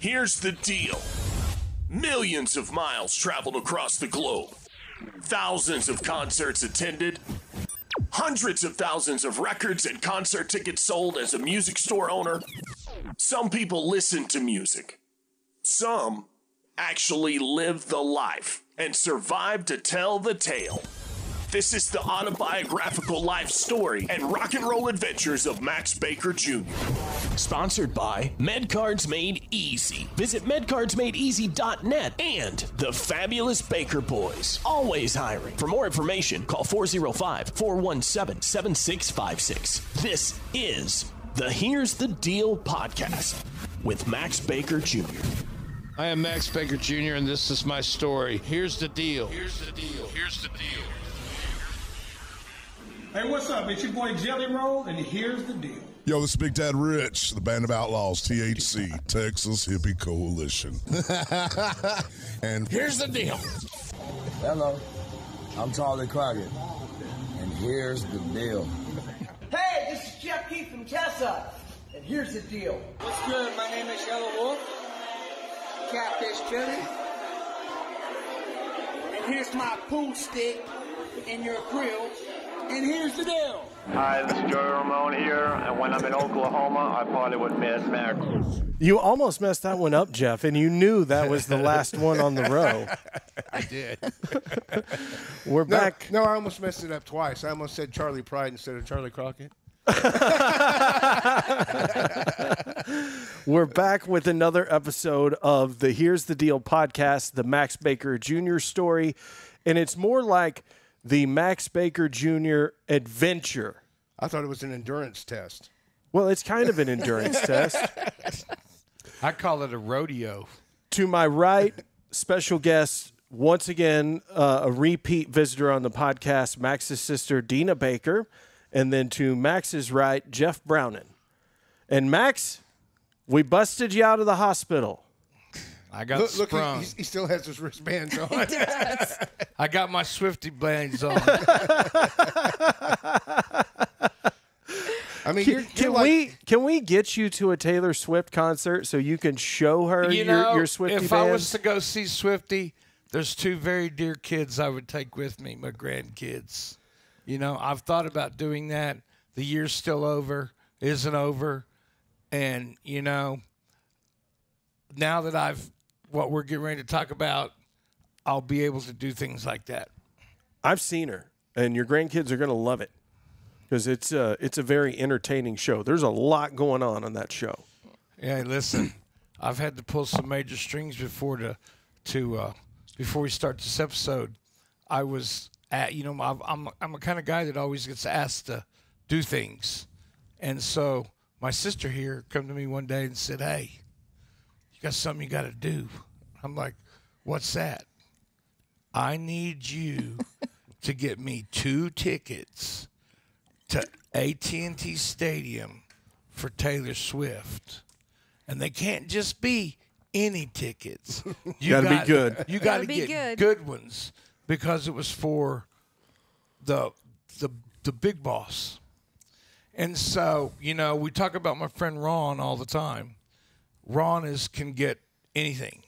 Here's the deal. Millions of miles traveled across the globe. Thousands of concerts attended. Hundreds of thousands of records and concert tickets sold as a music store owner. Some people listen to music. Some actually live the life and survive to tell the tale. This is the autobiographical life story and rock and roll adventures of Max Baker Jr. Sponsored by MedCards Made Easy. Visit MedCardsMadeEasy.net and the Fabulous Baker Boys. Always hiring. For more information, call 405-417-7656. This is the Here's the Deal podcast with Max Baker Jr. I am Max Baker Jr., and this is my story. Here's the deal. Here's the deal. Here's the deal. Hey, what's up? It's your boy Jelly Roll, and here's the deal. Yo, this is Big Dad Rich, the Band of Outlaws, THC, Texas Hippie Coalition. And here's the deal. Hello, I'm Charlie Crockett, and here's the deal. Hey, this is Jeff Keith from Tessa, and here's the deal. What's good? My name is Yellow Wolf, Catfish Chili, and here's my pool stick in your grill. And here's the deal. Hi, this is Joey Ramone here, and when I'm in Oklahoma, I party with Mad Mac. You almost messed that one up, Jeff, and you knew that was the last one on the row. I did. We're back. No, I almost messed it up twice. I almost said Charlie Pride instead of Charlie Crockett. We're back with another episode of the Here's the Deal podcast, the Max Baker Jr. story, and it's more like the Max Baker Jr. adventure. I thought it was an endurance test. Well, it's kind of an endurance test. I call it a rodeo. To my right, special guest, once again, a repeat visitor on the podcast, Max's sister, Deana Baker. And then to Max's right, Jeff Browning. And Max, we busted you out of the hospital. I got sprung. He still has his wristbands on. He does. I got my Swifty bands on. I mean, can we get you to a Taylor Swift concert so you can show her your Swifty bands? If I was to go see Swifty, there's two very dear kids I would take with me, my grandkids. You know, I've thought about doing that. The year's still isn't over. And, you know, now that what we're getting ready to talk about, I'll be able to do things like that. I've seen her, and your grandkids are going to love it because it's a very entertaining show. There's a lot going on that show. Yeah, listen, I've had to pull some major strings before before we start this episode. I was I'm a kind of guy that always gets asked to do things, and so my sister here come to me one day and said, "Hey, you got something you got to do." I'm like, "What's that?" "I need you to get me 2 tickets to AT&T Stadium for Taylor Swift. And they can't just be any tickets. You got to be good. You got to get good ones because it was for the big boss." And so, you know, we talk about my friend Ron all the time. Ron can get anything.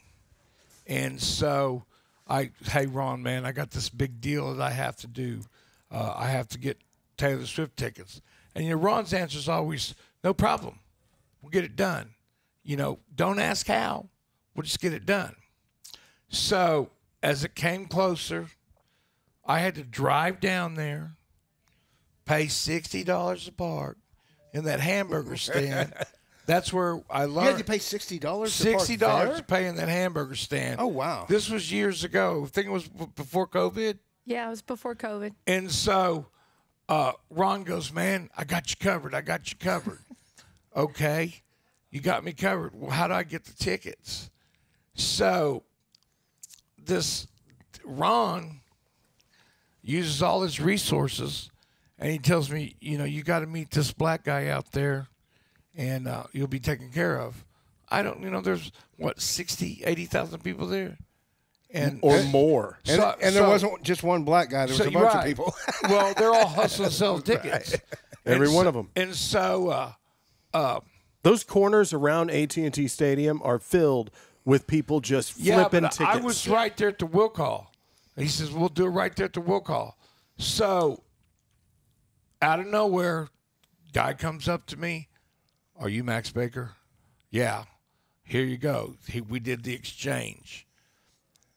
And so hey, Ron, man, I got this big deal that I have to do. I have to get Taylor Swift tickets. And, you know, Ron's answer is always, "No problem. We'll get it done. You know, don't ask how. We'll just get it done." So as it came closer, I had to drive down there, pay $60 a park in that hamburger stand. That's where I learned. You had to pay $60 $60 to pay in that hamburger stand. Oh, wow. This was years ago. I think it was before COVID. Yeah, it was before COVID. And so Ron goes, "Man, I got you covered. I got you covered." "Okay, you got me covered. Well, how do I get the tickets?" So this Ron uses all his resources, and he tells me, "You know, you got to meet this black guy out there, and you'll be taken care of." I don't, you know, there's, 80,000 people there? Or more. And there wasn't just one black guy. There was a bunch of people. Well, they're all hustling to sell tickets. Every one of them. And so Those corners around AT&T Stadium are filled with people just flipping but tickets. I was right there at the will call. He says, we'll do it right there at the will call. So, out of nowhere, guy comes up to me. Are you Max Baker? Yeah. Here you go. We did the exchange.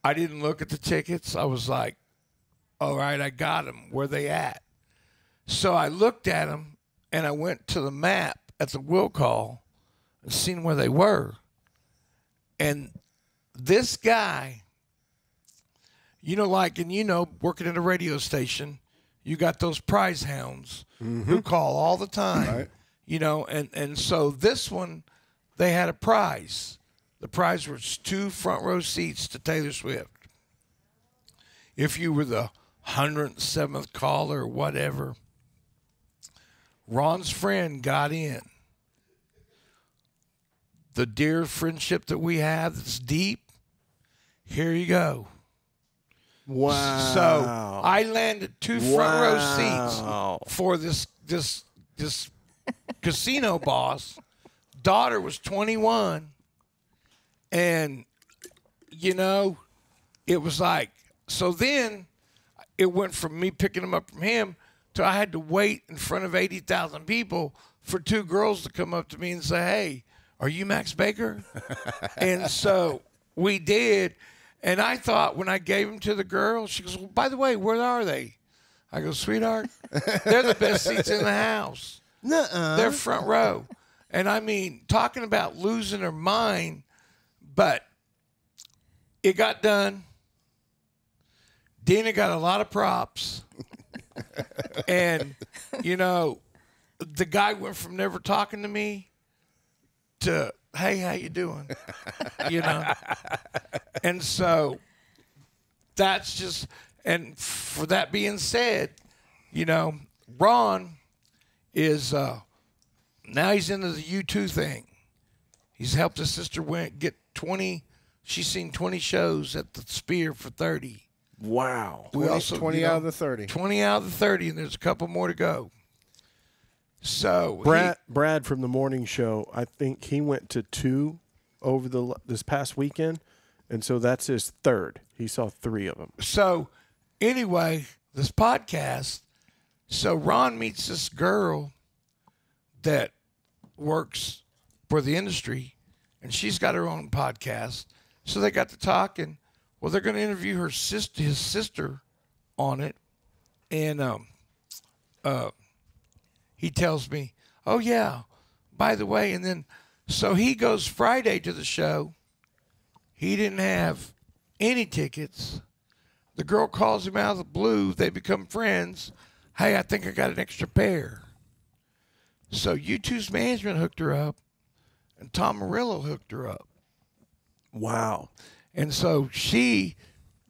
I didn't look at the tickets. I was like, all right, I got them. Where they at? So I looked at them, and I went to the map at the will call and seen where they were. And this guy, working at a radio station, you got those prize hounds who call all the time, right. And so this one, they had a prize. The prize was 2 front row seats to Taylor Swift. If you were the 107th caller or whatever, Ron's friend got in. The dear friendship that we have that's deep, here you go. Wow. So I landed 2 front row seats for this casino boss. Daughter was 21. And, it was like, so then it went from me picking him up from him to I had to wait in front of 80,000 people for 2 girls to come up to me and say, hey, are you Max Baker? And so we did. And I thought when I gave them to the girl, she goes, well, by the way, where are they? I go, sweetheart, they're the best seats in the house. Nuh-uh. They're front row. And I mean, talking about losing her mind, but it got done. Deana got a lot of props. And, the guy went from never talking to me to, hey, how you doing? And so that's just, and for that being said, Ron is, now he's into the U2 thing. He's helped his sister get 20, she's seen 20 shows at the Sphere for 30. Wow. We also 20 out of the 30. 20 out of the 30, and there's a couple more to go. So Brad from the morning show, I think he went to 2 over this past weekend, and so that's his 3rd. He saw 3 of them. So anyway, this podcast, so Ron meets this girl that works for the industry, and she's got her own podcast. So they got to talking. Well, they're going to interview his sister on it, and he tells me, oh, yeah, by the way. And then, so he goes Friday to the show. He didn't have any tickets. The girl calls him out of the blue. They become friends. Hey, I think I got an extra pair. So U2's management hooked her up, and Tom Morello hooked her up. Wow. And so she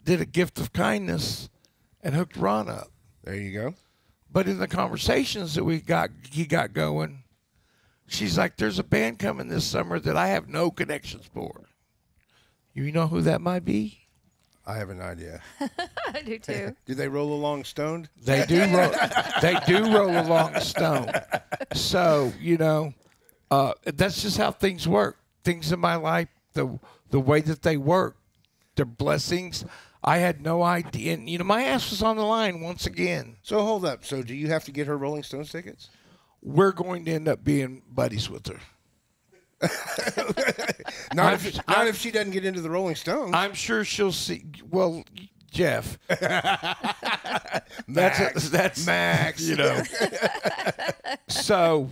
did a gift of kindness and hooked Ron up. There you go. But in the conversations that he got going, she's like, there's a band coming this summer that I have no connections for. You know who that might be? I have an idea. I do too. Do they roll along stoned? They do roll. They do roll along stone. So that's just how things work. Things in my life, the way that they work, they're blessings. I had no idea. And, my ass was on the line once again. So hold up. So do you have to get her Rolling Stones tickets? We're going to end up being buddies with her. not if she doesn't get into the Rolling Stones. I'm sure she'll see. Well, Jeff. That's Max. So,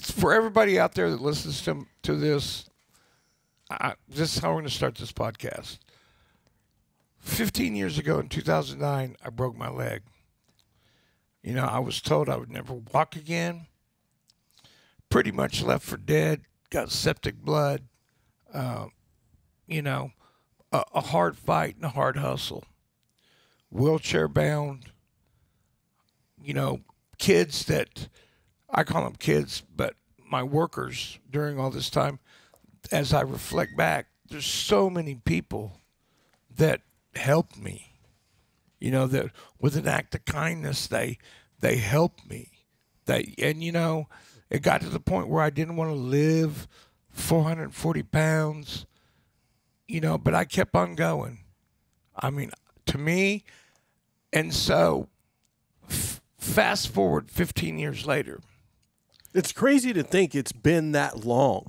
for everybody out there that listens to this, this is how we're going to start this podcast. 15 years ago in 2009, I broke my leg. I was told I would never walk again. Pretty much left for dead. Got septic blood. A hard fight and a hard hustle. Wheelchair bound. Kids that, I call them kids, but my workers during all this time, as I reflect back, there's so many people that helped me. That with an act of kindness, they helped me. And it got to the point where I didn't want to live 440 pounds, but I kept on going. I mean, to me, and so fast forward 15 years later. It's crazy to think it's been that long.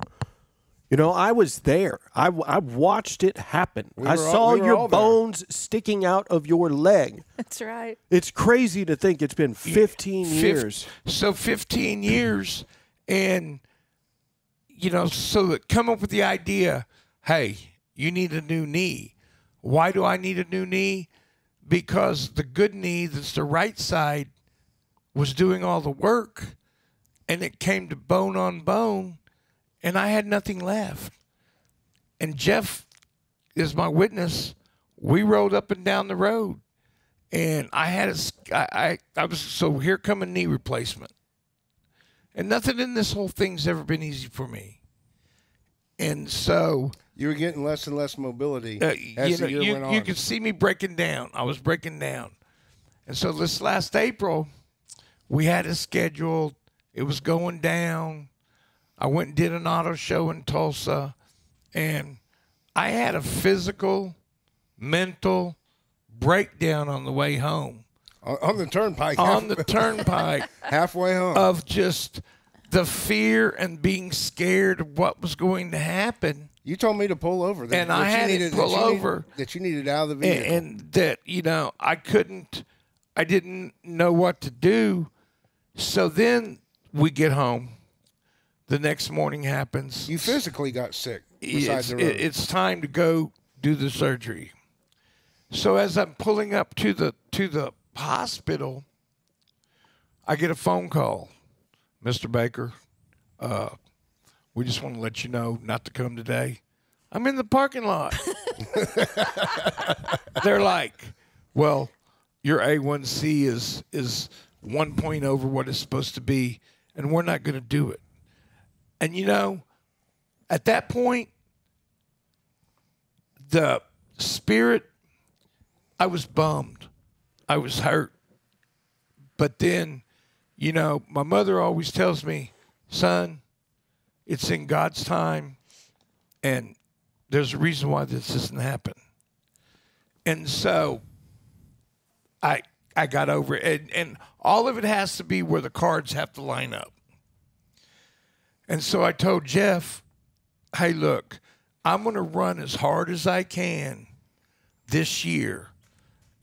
I was there. I watched it happen. I saw your bones sticking out of your leg. That's right. It's crazy to think it's been 15 years. So 15 years, and, so that come up with the idea, hey, you need a new knee. Why do I need a new knee? Because the good knee, that's the right side, was doing all the work, and it came to bone on bone, and I had nothing left. And Jeff is my witness. We rode up and down the road, and I had so here come a knee replacement. And nothing in this whole thing's ever been easy for me. And so you were getting less and less mobility as the year went on. You could see me breaking down. I was breaking down. And so this last April, we had it scheduled. It was going down. I went and did an auto show in Tulsa, and I had a physical, mental breakdown on the way home. On the turnpike. On the turnpike. Halfway home. Of just the fear and being scared of what was going to happen. You told me to pull over. And I had to pull over. That you needed out of the vehicle. And that, I didn't know what to do. So then we get home. The next morning happens. You physically got sick beside the road. It's time to go do the surgery. So as I'm pulling up to the hospital, I get a phone call. Mr. Baker, we just want to let you know not to come today. I'm in the parking lot. They're like, well, your A1C is 1 point over what it's supposed to be, and we're not going to do it. And, at that point, the spirit, I was bummed. I was hurt. But then, my mother always tells me, son, it's in God's time, and there's a reason why this doesn't happen. And so I got over it. And all of it has to be where the cards have to line up. And so I told Jeff, hey, look, I'm going to run as hard as I can this year.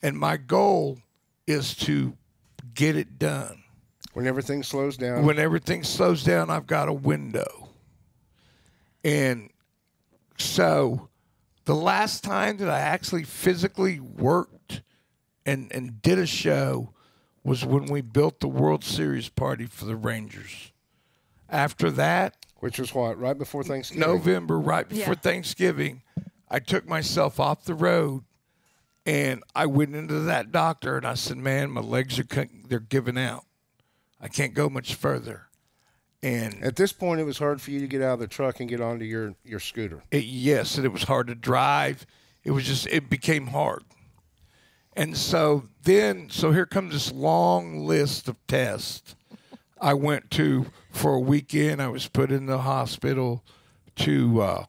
And my goal is to get it done. When everything slows down. When everything slows down, I've got a window. And so the last time that I actually physically worked and did a show was when we built the World Series party for the Rangers. After that, which was what, right before Thanksgiving? November, right before Thanksgiving, I took myself off the road, and I went into that doctor, and I said, man, my legs they're giving out. I can't go much further. And at this point, it was hard for you to get out of the truck and get onto your scooter. Yes, and it was hard to drive. It became hard. And so here comes this long list of tests. I went for a weekend. I was put in the hospital to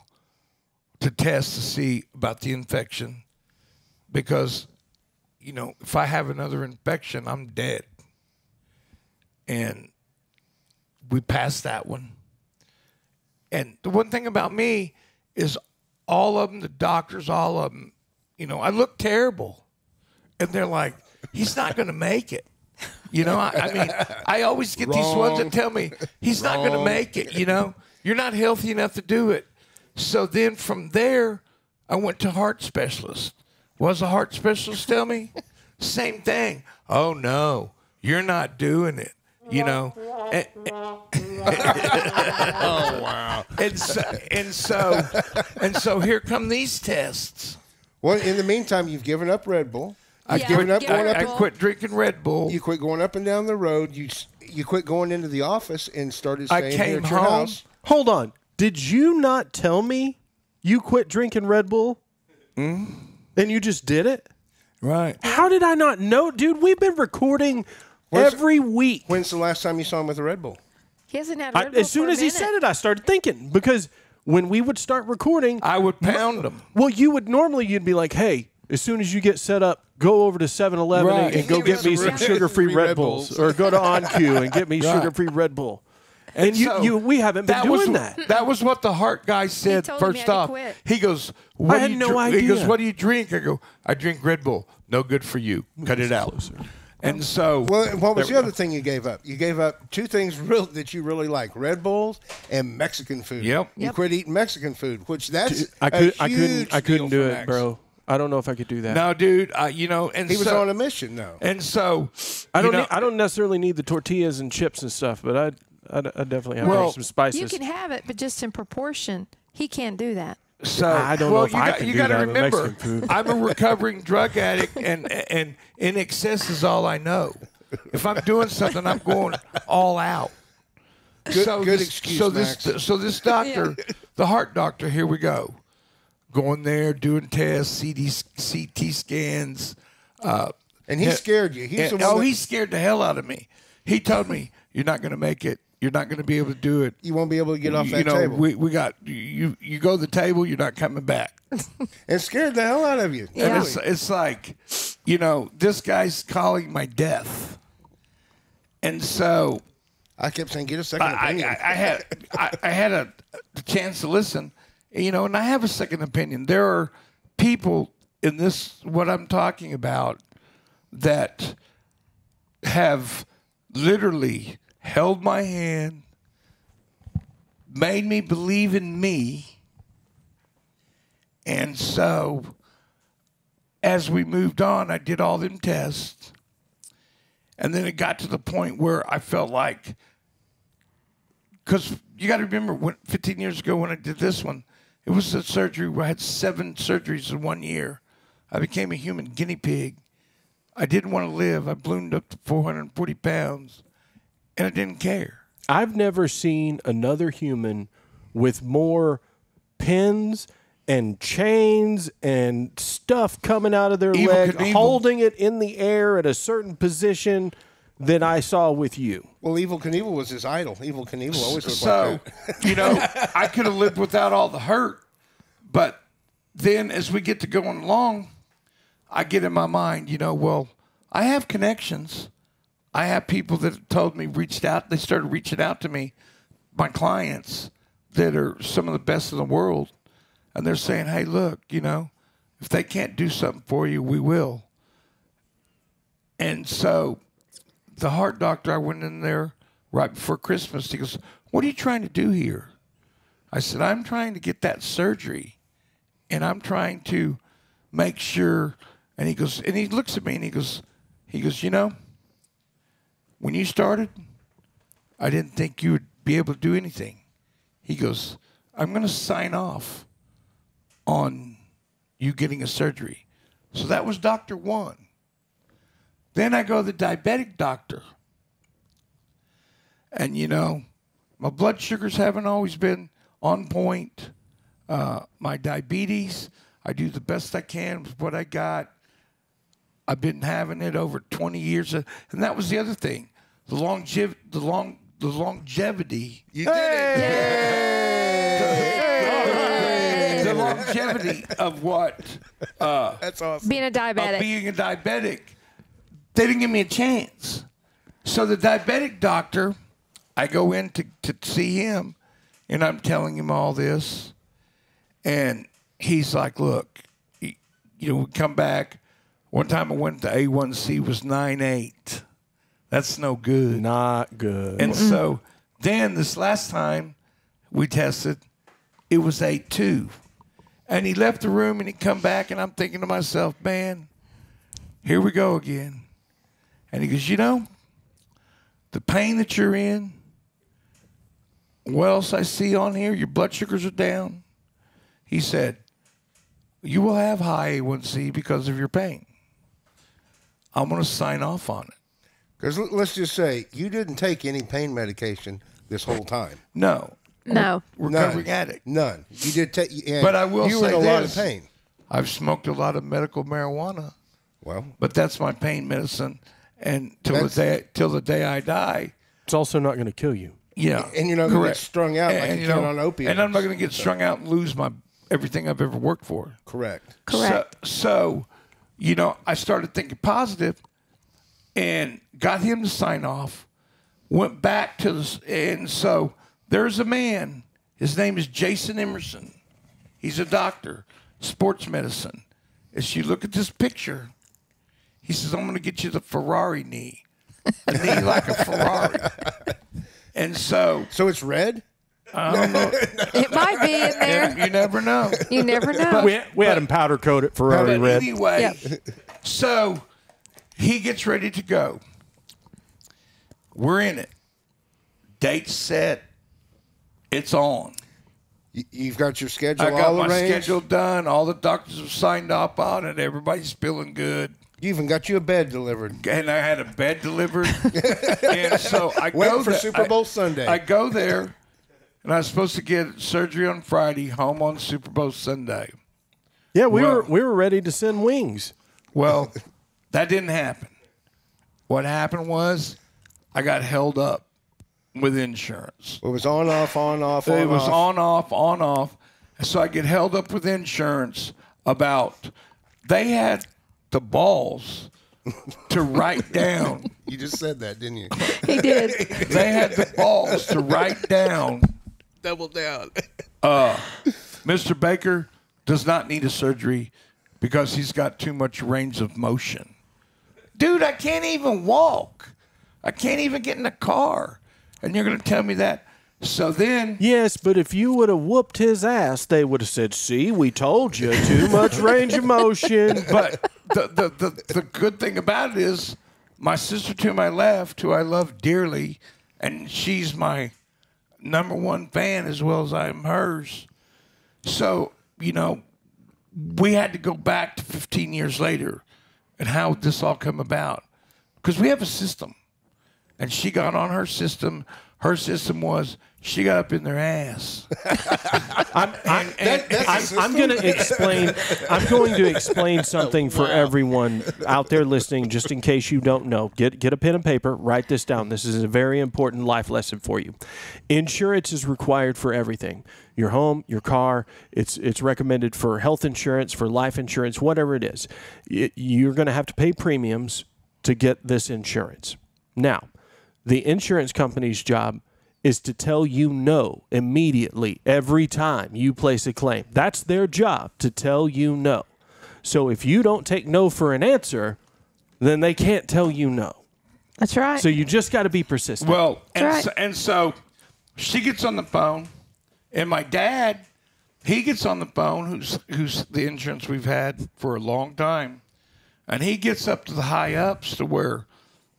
test to see about the infection, because, if I have another infection, I'm dead. And we passed that one. And the one thing about me is all of them, the doctors, all of them, I look terrible. And they're like, he's not going to make it. I always get these ones that tell me he's not going to make it. You're not healthy enough to do it. So then from there, I went to heart specialist. What does a heart specialist tell me? Same thing. Oh, no, you're not doing it. Oh, wow. And so here come these tests. Well, in the meantime, you've given up Red Bull. I quit drinking Red Bull. You quit going up and down the road. You quit going into the office and started staying here at your house. Hold on. Did you not tell me you quit drinking Red Bull? And you just did it? Right. How did I not know? Dude, we've been recording Every week. When's the last time you saw him with a Red Bull? He hasn't had a Red Bull As soon for a as he minute. said it, I started thinking because when we would start recording, I would pound them. Well, you'd be like, hey, as soon as you get set up, go over to 7-Eleven Right. and go get me some sugar-free Red Bulls, or go to OnQ and get me Right. sugar-free Red Bull. And so we haven't been doing that. That was what the heart guy said told him he first had to off. quit. He goes, I had no idea. He goes, what do you drink? I go, I drink Red Bull. No good for you. Cut it out. And so, Well, what was the other thing you gave up? You gave up two things that you really like: Red Bulls and Mexican food. Yep. You quit eating Mexican food, which that's I couldn't deal do for it, Max. bro. I don't know if I could do that. no, dude, and He was so, on a mission, though. And so, I you know, don't necessarily need the tortillas and chips and stuff, but I definitely have Well, some spices. You can have it, but just in proportion. He can't do that. So I don't know if I can you do got to that with remember, Mexican food. I'm a recovering drug addict, and in excess is all I know. If I'm doing something, I'm going all out. Good excuse, Max. So this doctor, the heart doctor, here we go, going there doing tests, CT scans, And he scared you. He's the one he scared the hell out of me. He told me, "You're not going to make it. You're not going to be able to do it. You won't be able to get off that you know, table." we got you. You go to the table. You're not coming back." It scared the hell out of you. Yeah. And it's like, this guy's calling my death. And so I kept saying, "Get a second opinion." I had a chance to listen, and I have a second opinion. There are people in this, what I'm talking about, that have literally held my hand, made me believe in me. And so as we moved on, I did all them tests. And then it got to the point where I felt like, because you got to remember, 15 years ago when I did this one, it was a surgery where I had 7 surgeries in 1 year. I became a human guinea pig. I didn't want to live. I ballooned up to 440 pounds, and I didn't care. I've never seen another human with more pins and chains and stuff coming out of their Evel leg, Knievel. holding it in the air at a certain position than I saw with you. Well, Evel Knievel was his idol. Evel Knievel always looked So, like that. I could have lived without all the hurt, but then as we get to going along, I get in my mind, well, I have connections. I have people that told me, they started reaching out to me, my clients that are some of the best in the world. And they're saying, hey, look, if they can't do something for you, we will. And so the heart doctor, I went in there right before Christmas. He goes, what are you trying to do here? I said, I'm trying to get that surgery. And I'm trying to make sure. And he goes, and he looks at me and he goes, when you started, I didn't think you would be able to do anything. He goes, I'm going to sign off on you getting a surgery. So that was Dr. 1. Then I go to the diabetic doctor. And, my blood sugars haven't always been on point. My diabetes, I do the best I can with what I got. I've been having it over 20 years. And that was the other thing. The longevity. You did it. The longevity of what? That's awesome. Being a diabetic. Of being a diabetic. They didn't give me a chance. So the diabetic doctor, I go in to see him, and I'm telling him all this. And he's like, look, we come back. One time I went to A1C was 9.8. That's no good. Not good. And so then this last time we tested, it was 8.2. And he left the room and he come back and I'm thinking to myself, man, here we go again. And he goes, the pain that you're in, what else I see on here, your blood sugars are down. He said, you will have high A1C because of your pain. I'm going to sign off on it. Because let's just say you didn't take any pain medication this whole time. No. No. Recovering addict. None. You did take. But I will you say were in a lot of this. pain. I've smoked a lot of medical marijuana. Well, But that's my pain medicine. and till the day I die. It's also not going to kill you. Yeah, and you're not going to get strung out like you can on opiates. And I'm not going to get strung out and lose everything I've ever worked for. Correct. So, I started thinking positive, and got him to sign off. Went back to and so there's a man. His name is Jason Emerson. He's a doctor, sports medicine. As you look at this picture, he says, "I'm going to get you the Ferrari knee, a knee like a Ferrari." And so it's red? I don't know. It might be in there. You never know. You never know. We had him powder coated Ferrari red. Anyway, so he gets ready to go. We're in it. Date set. It's on. You've got your schedule I got all my arranged? schedule done. All the doctors have signed off on it. Everybody's feeling good. You even got you a bed delivered. And I had a bed delivered. And so I Went for Super Bowl Sunday. I go there, and I was supposed to get surgery on Friday, home on Super Bowl Sunday. Yeah, we were ready to send wings. Well, that didn't happen. What happened was I got held up with insurance. It was on, off, on, off, It was on, off. And so I get held up with insurance they had the balls to write down. You just said that, didn't you? He did. They had the balls to write down. Double down. Mr. Baker does not need a surgery because he's got too much range of motion. Dude, I can't even walk. I can't even get in a car. And you're going to tell me that? So then... Yes, but if you would have whooped his ass, they would have said, "See, we told you, too much range of motion." But the good thing about it is my sister to my left, who I love dearly, and she's my number one fan as well as I am hers. So, we had to go back to 15 years later and how would this all come about. Because we have a system. And she got on her system. Her system was she got up in their ass. I'm going to explain something for everyone out there listening, just in case you don't know. Get a pen and paper. Write this down. This is a very important life lesson for you. Insurance is required for everything. Your home, your car. It's recommended for health insurance, for life insurance, whatever it is. You're going to have to pay premiums to get this insurance. Now, the insurance company's job is to tell you no immediately every time you place a claim. That's their job, to tell you no. So if you don't take no for an answer, then they can't tell you no. That's right. So you just got to be persistent. Well, so she gets on the phone, and my dad, he gets on the phone, who's the insurance we've had for a long time, and he gets up to the high ups to where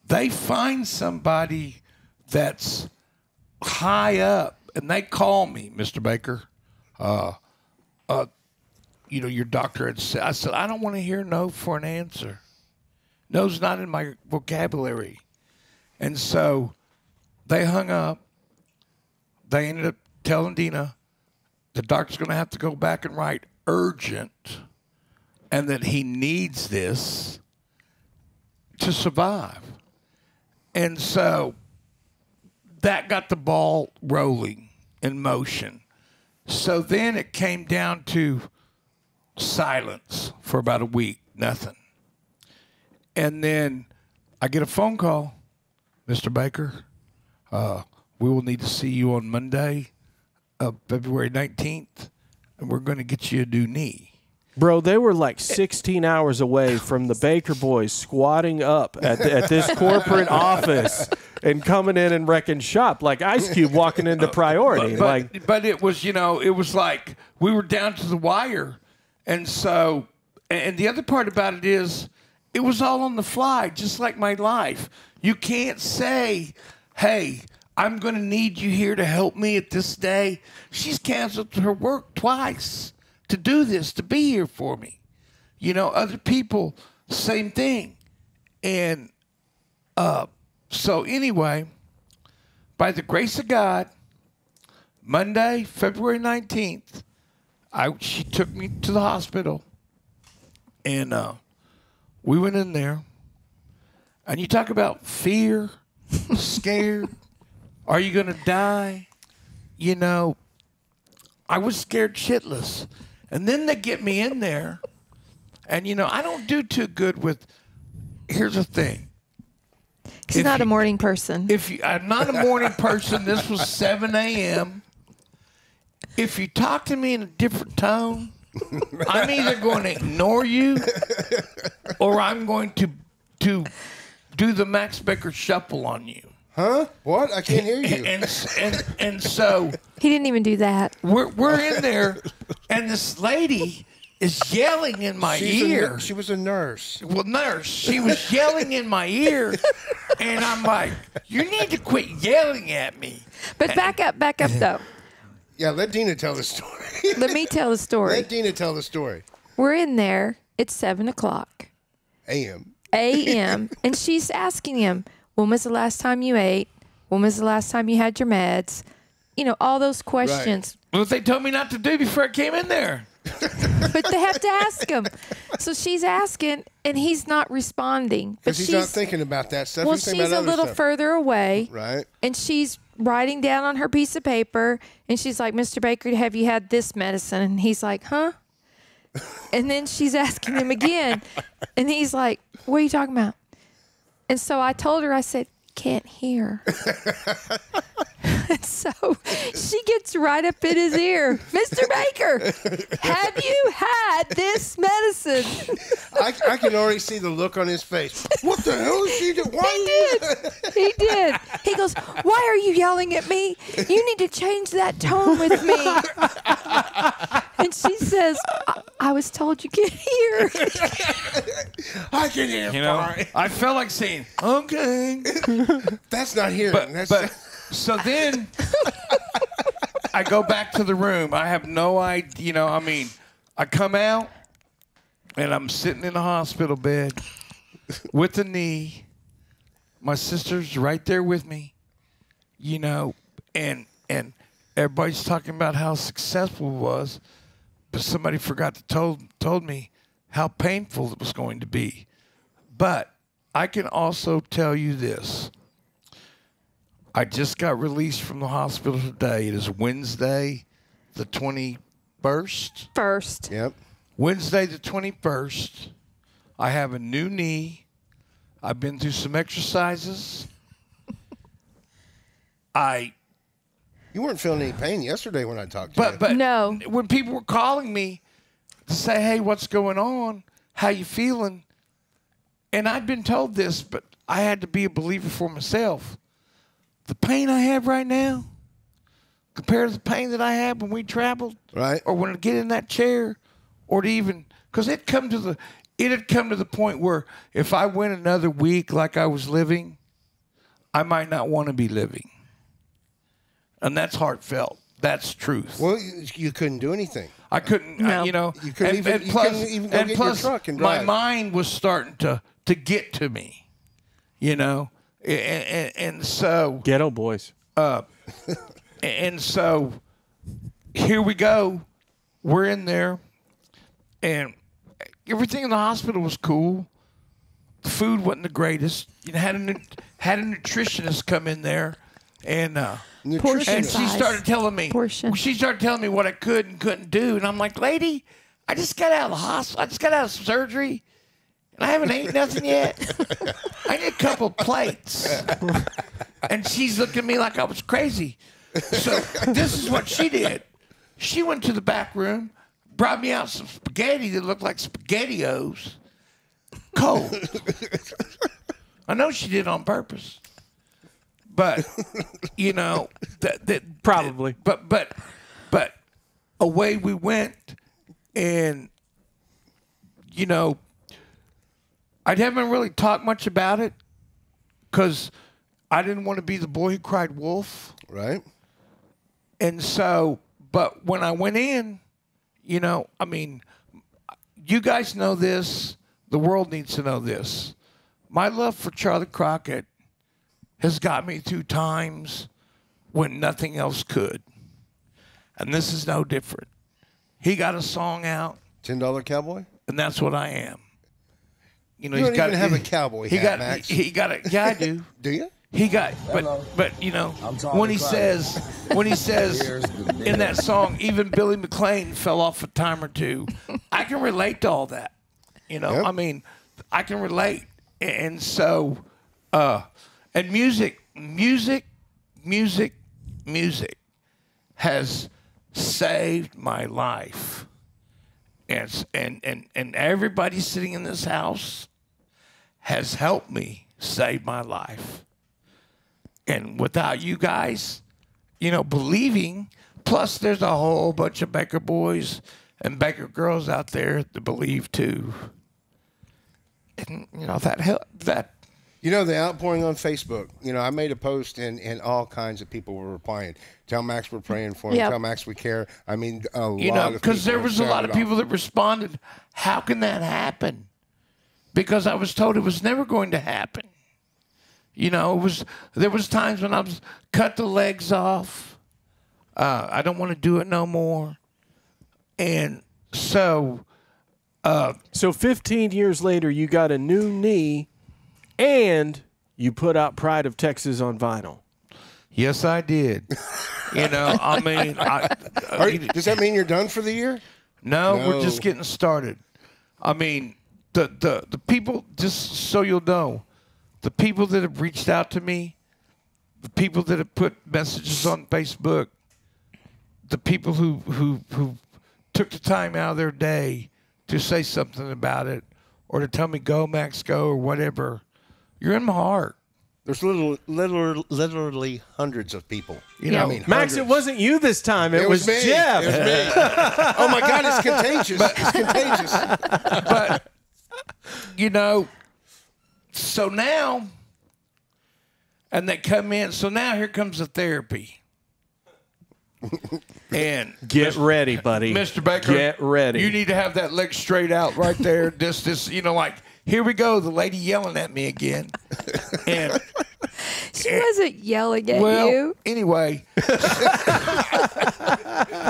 they find somebody that's high up, and they call me, Mr. Baker. Your doctor had said. I said, I don't want to hear no for an answer. No's not in my vocabulary. And so they hung up. They ended up telling Deana the doctor's going to have to go back and write urgent, and that he needs this to survive. And so that got the ball rolling in motion. So then it came down to silence for about a week, nothing. And then I get a phone call, Mr. Baker, we will need to see you on Monday, February 19th, and we're going to get you a new knee. Bro, they were like 16 hours away from the Baker boys squatting up at this corporate office and coming in and wrecking shop like Ice Cube walking into Priority. But it was, it was like we were down to the wire. And so, and the other part about it is it was all on the fly, just like my life. You can't say, hey, I'm going to need you here to help me at this day. She's canceled her work twice to do this, to be here for me. Other people, same thing. And so anyway, by the grace of God, Monday, February 19th, she took me to the hospital, and we went in there, And you talk about fear, scared. Are you going to die? You know, I was scared shitless. And then they get me in there. And, you know, I don't do too good with, here's the thing. He's not a morning person. I'm not a morning person. This was 7 a.m. If you talk to me in a different tone, I'm either going to ignore you or I'm going to do the Max Baker shuffle on you. Huh? What? I can't hear you. And so he didn't even do that. We're in there, and this lady is yelling in my ear. She was a nurse. Well, nurse. She was yelling in my ear, and I'm like, you need to quit yelling at me. But back up though. Yeah, let Deana tell the story. Let me tell the story. Let Deana tell the story. We're in there. It's 7:00 a.m. And she's asking him, when was the last time you ate? When was the last time you had your meds? You know, all those questions. Right. Well, they told me not to do before I came in there. But they have to ask him. So she's asking, and he's not responding. Because he's not thinking about that stuff. Well, he's thinking she's about a little stuff. further away. Right. And she's writing down on her piece of paper, and she's like, Mr. Baker, have you had this medicine? And he's like, huh? And then she's asking him again, and he's like, what are you talking about? And so I told her, I said, can't hear. And so she gets right up in his ear. Mr. Baker, have you had this medicine? I can already see the look on his face. What the hell is she doing? He did. He goes, why are you yelling at me? You need to change that tone with me. And she says, I was told you could hear. I can hear. You know, I felt like saying, okay. That's not hearing. But so then I go back to the room. I have no idea. You know, I mean, I come out and I'm sitting in a hospital bed with a knee. My sister's right there with me, you know, and everybody's talking about how successful it was, but somebody forgot to told me how painful it was going to be. But I can also tell you this. I just got released from the hospital today. It is Wednesday, the 21st. Yep. Wednesday, the 21st. I have a new knee. I've been through some exercises. You weren't feeling any pain yesterday when I talked to you. But no. When people were calling me to say, hey, what's going on? How you feeling? And I'd been told this, but I had to be a believer for myself. The pain I have right now, compared to the pain that I had when we traveled, right, or when I get in that chair, or to even, because it had come to the point where if I went another week like I was living, I might not want to be living. And that's heartfelt. That's truth. Well, you couldn't do anything. I couldn't, No. you know. You couldn't even go get your truck and drive. My mind was starting to get to me, you know. And so Ghetto boys. And so here we go. We're in there, and everything in the hospital was cool. The food wasn't the greatest. You know, had a nutritionist come in there, and she started telling me what I could and couldn't do, and I'm like, lady, I just got out of the hospital. I just got out of surgery. I haven't eaten nothing yet. I need a couple of plates. And she's looking at me like I was crazy. So this is what she did. She went to the back room, brought me out some spaghetti that looked like SpaghettiOs. Cold. I know she did it on purpose. But, you know, Probably. But away we went, and, you know, I haven't really talked much about it because I didn't want to be the boy who cried wolf. Right. And so, but when I went in, you know, I mean, you guys know this. The world needs to know this. My love for Charlie Crockett has got me through times when nothing else could. And this is no different. He got a song out. $10 Cowboy? And that's what I am. you know, You he's don't got even have a cowboy hat, Max. He got it. Yeah, I do. Do you? He got, but you know, when he says in that song, even Billy McLean fell off a time or two. I can relate to all that. You know, Yep. I mean, I can relate, and so, and music has saved my life, and everybody sitting in this house has helped me save my life. And without you guys, you know, believing, plus there's a whole bunch of Baker boys and Baker girls out there that believe too. And, you know, that. You know, the outpouring on Facebook, you know, I made a post and all kinds of people were replying. Tell Max we're praying for him. Yep. Tell Max we care. I mean, a lot of people. Because there was a lot of people that responded, how can that happen? Because I was told it was never going to happen. You know, there was times when I was cut the legs off. I don't want to do it no more. And so 15 years later, you got a new knee, and you put out Pride of Texas on vinyl. Yes, I did. You know, I mean, does that mean you're done for the year? No, we're just getting started. I mean, the people, just so you'll know, the people that have reached out to me, the people that have put messages on Facebook, the people who took the time out of their day to say something about it or to tell me go, Max, go, or whatever, you're in my heart. There's literally hundreds of people. You know, I mean, Max, hundreds. it wasn't you this time. It was me. Jeff. It was me. Oh, my God, it's contagious. It's contagious. But, you know, so now, and they come in, so now here comes the therapy. And Get ready, buddy. Mr. Baker, get ready. You need to have that leg straight out right there. This, you know, like, here we go, the lady yelling at me again. And She wasn't yelling at well, you. Anyway,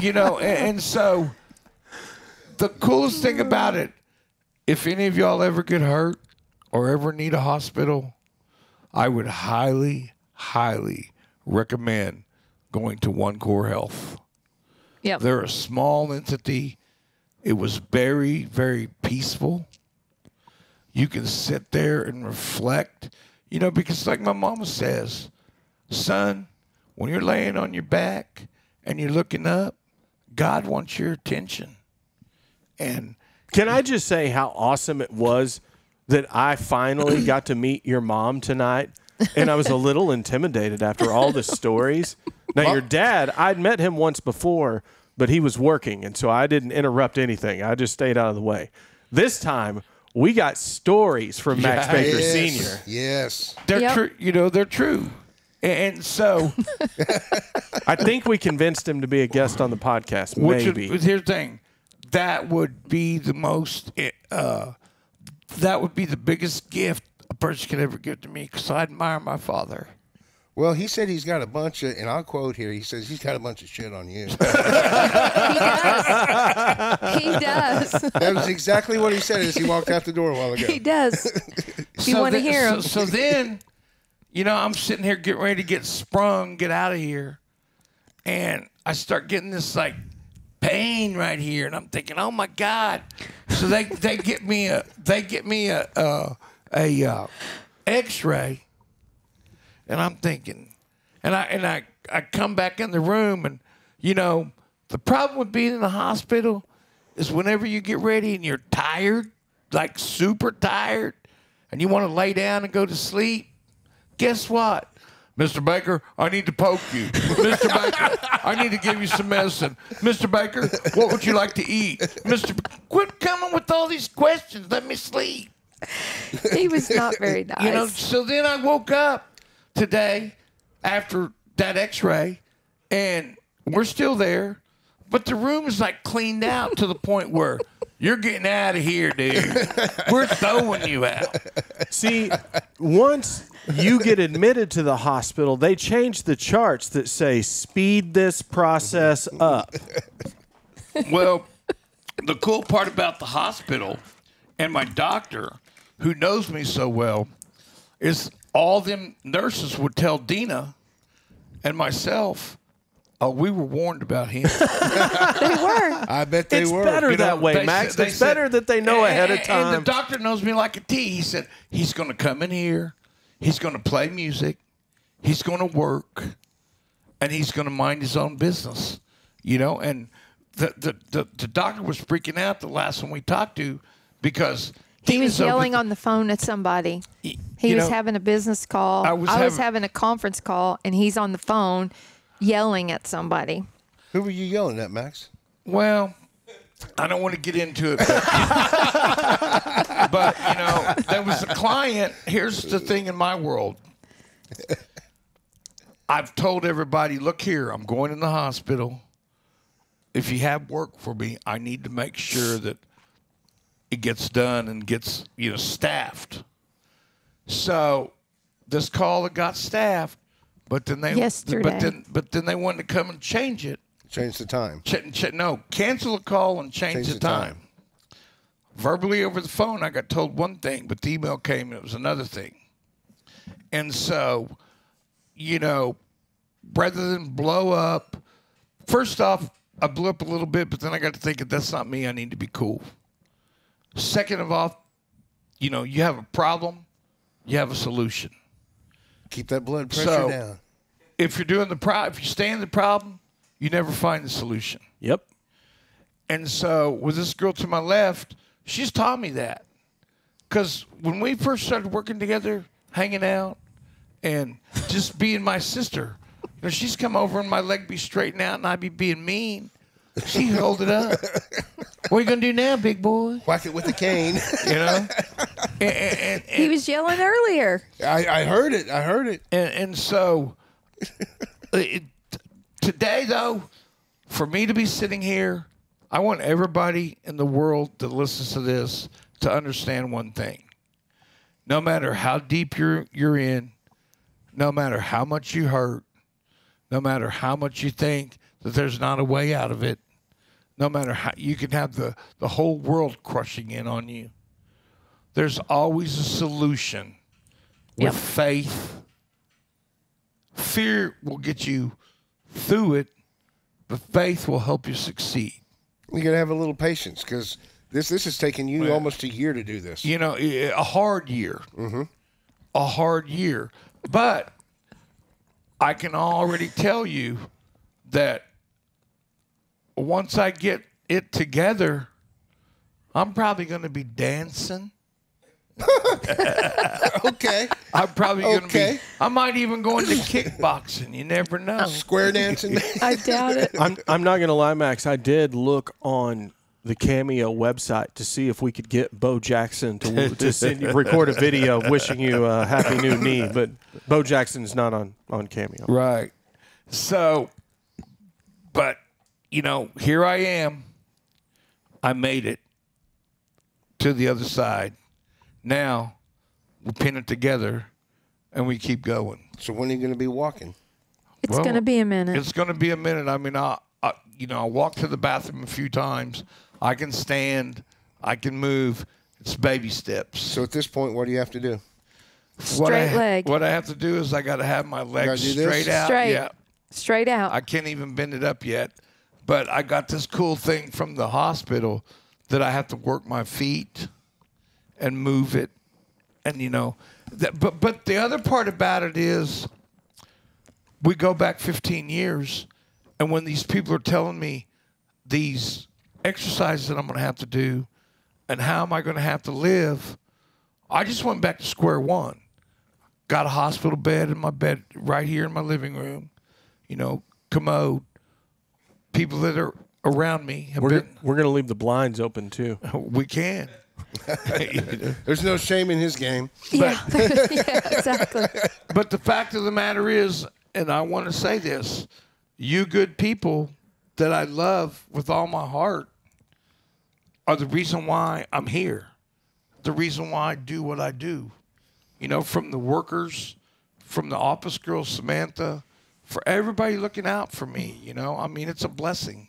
you know, and so the coolest thing about it, if any of y'all ever get hurt or ever need a hospital, I would highly, highly recommend going to One Core Health. Yep. They're a small entity. It was very, very peaceful. You can sit there and reflect, you know, because like my mama says, son, when you're laying on your back and you're looking up, God wants your attention. And can I just say how awesome it was that I finally got to meet your mom tonight? And I was a little intimidated after all the stories. Now, your dad, I'd met him once before, but he was working, and so I didn't interrupt anything. I just stayed out of the way. This time, we got stories from Max Baker Sr. Yes. They're true. You know, they're true. And so I think we convinced him to be a guest on the podcast, maybe. Here's the thing. That would be the most, that would be the biggest gift a person could ever give to me because I admire my father. Well, he said he's got a bunch of, and I'll quote here, he says he's got a bunch of shit on you. He does. That was exactly what he said as he walked out the door a while ago. He does. You want to hear him. So then, you know, I'm sitting here getting ready to get sprung, get out of here. And I start getting this, like, pain right here. And I'm thinking, oh, my God. So they get me a X-ray. And I'm thinking, and I come back in the room, and you know, the problem with being in the hospital is whenever you get ready and you're tired, like super tired, and you want to lay down and go to sleep, guess what? Mr. Baker, I need to poke you. Mr. Baker, I need to give you some medicine. Mr. Baker, what would you like to eat? Quit coming with all these questions. Let me sleep. He was not very nice. You know, so then I woke up today after that X-ray, and we're still there, but the room is like cleaned out to the point where you're getting out of here, dude. We're throwing you out. See, once you get admitted to the hospital, they change the charts that say speed this process up. Well, the cool part about the hospital and my doctor who knows me so well, is all them nurses would tell Deana and myself, oh, we were warned about him. They were. I bet they It's were. better that way, Max. It's better that they know ahead of time. And the doctor knows me like a T. He said, he's going to come in here. He's going to play music. He's going to work. And he's going to mind his own business. And the doctor was freaking out the last one we talked to because he was yelling on the phone at somebody. He was having a business call. I was having a conference call, and he's on the phone yelling at somebody. Who were you yelling at, Max? Well, I don't want to get into it. But there was a client. Here's the thing in my world. I've told everybody, look here, I'm going in the hospital. If you have work for me, I need to make sure that it gets done and gets, staffed. So this call that got staffed, but then they yesterday. But then they wanted to come and change it. Change the time. No, cancel the call and change the time. Verbally over the phone, I got told one thing, but the email came and it was another thing. And so, rather than blow up, first off, I blew up a little bit, but then I got to thinking, that's not me. I need to be cool. Second of all, you have a problem, you have a solution. Keep that blood pressure down. If you're doing if you stay in the problem, you never find the solution. Yep. And so with this girl to my left, she's taught me that. Because when we first started working together, hanging out, and just being my sister, she's come over and my leg be straightened out and I'd be being mean. She held it up. What are you going to do now, big boy? Whack it with a cane. And He was yelling earlier. I heard it. And so today, though, for me to be sitting here, I want everybody in the world that listens to this to understand one thing. No matter how deep you're in, no matter how much you hurt, no matter how much you think that there's not a way out of it, no matter how you can have the whole world crushing in on you, there's always a solution with faith. Fear will get you through it, but faith will help you succeed. You got to have a little patience because this has taken you almost a year to do this. A hard year. Mm-hmm. A hard year. But I can already tell you that once I get it together, I'm probably going to be dancing. Okay. I'm probably going to be. I might even go into kickboxing. You never know. Square dancing. I doubt it. I'm not going to lie, Max. I did look on the Cameo website to see if we could get Bo Jackson to record a video wishing you a happy new knee, but Bo Jackson's not on Cameo. Right. So, but, here I am. I made it to the other side. Now, we pin it together, and we keep going. So when are you going to be walking? It's going to be a minute. It's going to be a minute. I mean, I walk to the bathroom a few times. I can stand. I can move. It's baby steps. So at this point, what do you have to do? Straight leg. What I have to do is I got to have my legs straight out. Straight. Yeah. Straight out. I can't even bend it up yet. But I got this cool thing from the hospital that I have to work my feet and move it. And, but the other part about it is we go back 15 years, and when these people are telling me these exercises that I'm going to have to do and how am I going to have to live, I just went back to square one. Got a hospital bed in my bed right here in my living room, commode. People that are around me We're going to leave the blinds open, too. We can. There's no shame in his game. Yeah, exactly. But the fact of the matter is, and I want to say this, you good people that I love with all my heart are the reason why I'm here, the reason why I do what I do. From the workers, from the office girl, Samantha, for everybody looking out for me, I mean, it's a blessing.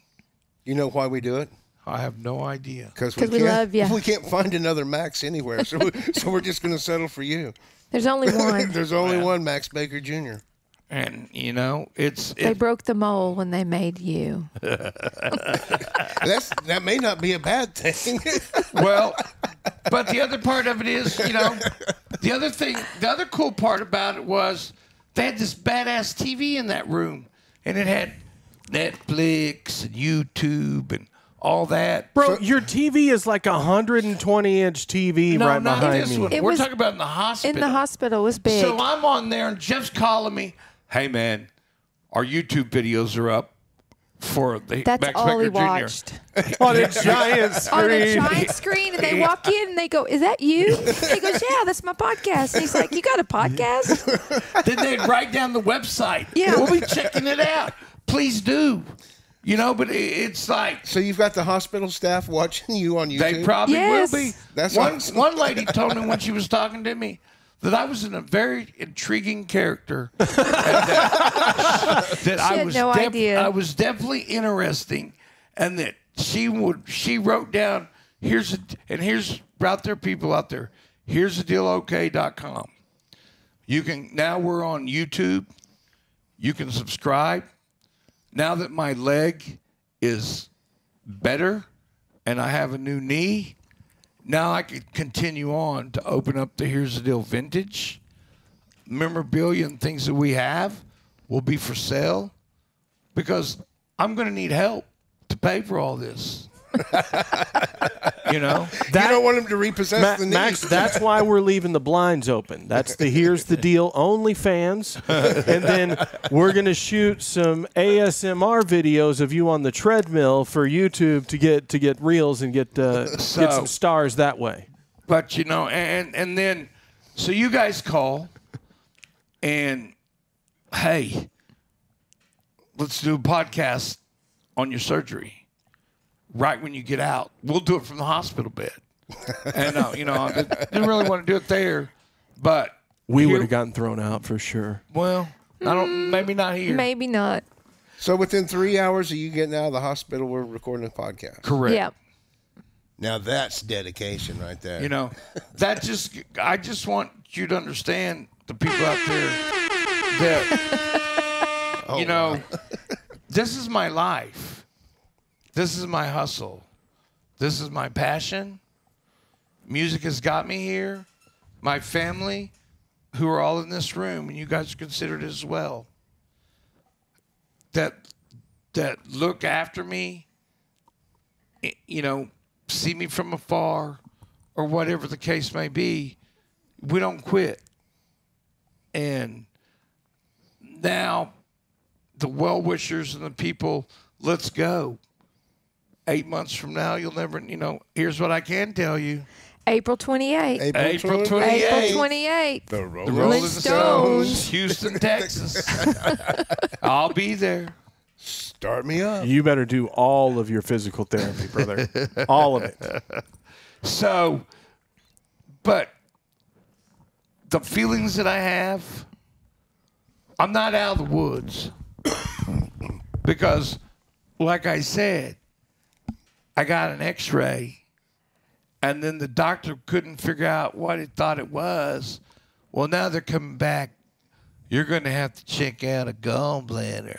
You know why we do it? I have no idea. Because we love you. We can't find another Max anywhere, so we're just going to settle for you. There's only one. There's only one Max Baker Jr. And, you know, They broke the mold when they made you. That may not be a bad thing. Well, but the other part of it is, you know, the other cool part about it was they had this badass TV in that room, and it had Netflix and YouTube and all that. Bro, your TV is like a 120-inch TV right behind me. We're talking about in the hospital. In the hospital, it was big. So I'm on there, and Jeff's calling me. Hey, man, our YouTube videos are up for the That's Max all Becker he Jr. watched. On a giant screen. On a giant screen, and they walk in and they go, "Is that you?" He goes, "Yeah, that's my podcast." And he's like, "You got a podcast?" Then they'd write down the website. Yeah. We'll be checking it out. Please do. You know, but it's like... So you've got the hospital staff watching you on YouTube? They probably will be. That's one lady told me when she was talking to me that I was in a very intriguing character. And that She had no idea. I was definitely interesting, and that she wrote down, here's out there, people out there, here's the deal, okay.com. Now we're on YouTube. You can subscribe. Now that my leg is better and I have a new knee, now I can continue on to open up the Here's the Deal vintage. Memorabilia and things that we have will be for sale because I'm going to need help to pay for all this. You know? You don't want him to repossess the knee. Max, that's why we're leaving the blinds open. That's the Here's the Deal only fans. And then we're going to shoot some ASMR videos of you on the treadmill for YouTube to get reels and get some stars that way. But, you know, and then, so you guys call and, hey, let's do a podcast on your surgery. Right when you get out, we'll do it from the hospital bed. And you know, I didn't really want to do it there, but we would have gotten thrown out for sure. Well, I don't. Maybe not here. Maybe not. So within 3 hours of you getting out of the hospital, we're recording a podcast. Correct. Yeah. Now that's dedication right there. You know, I just want you to understand the people out there that you know, this is my life. This is my hustle. This is my passion. Music has got me here. My family, who are all in this room, and you guys are considered as well, that look after me, you know, see me from afar, or whatever the case may be, we don't quit. And now the well-wishers and the people, let's go. 8 months from now, you'll never, you know, here's what I can tell you. April 28th. April 28th. April 28th. The Rolling Stones, Houston, Texas. I'll be there. Start me up. You better do all of your physical therapy, brother. All of it. So, but the feelings that I have, I'm not out of the woods. Because, like I said, I got an x-ray, and then the doctor couldn't figure out what he thought it was. Well, now they're coming back. You're going to have to check out a gallbladder.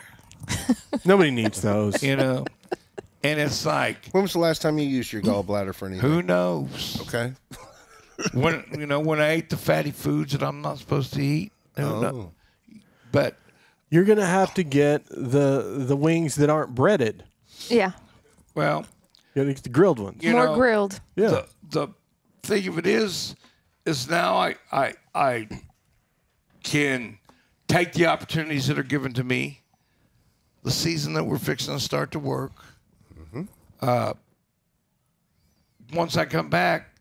Nobody needs those. You know? And it's like... When was the last time you used your gallbladder for anything? Who knows? Okay. when I ate the fatty foods that I'm not supposed to eat. No. But... You're going to have to get the wings that aren't breaded. Yeah. Well... You gotta get the grilled ones. More grilled. Yeah. The thing of it is now I can take the opportunities that are given to me. The season that we're fixing to start to work. Mm-hmm. Once I come back,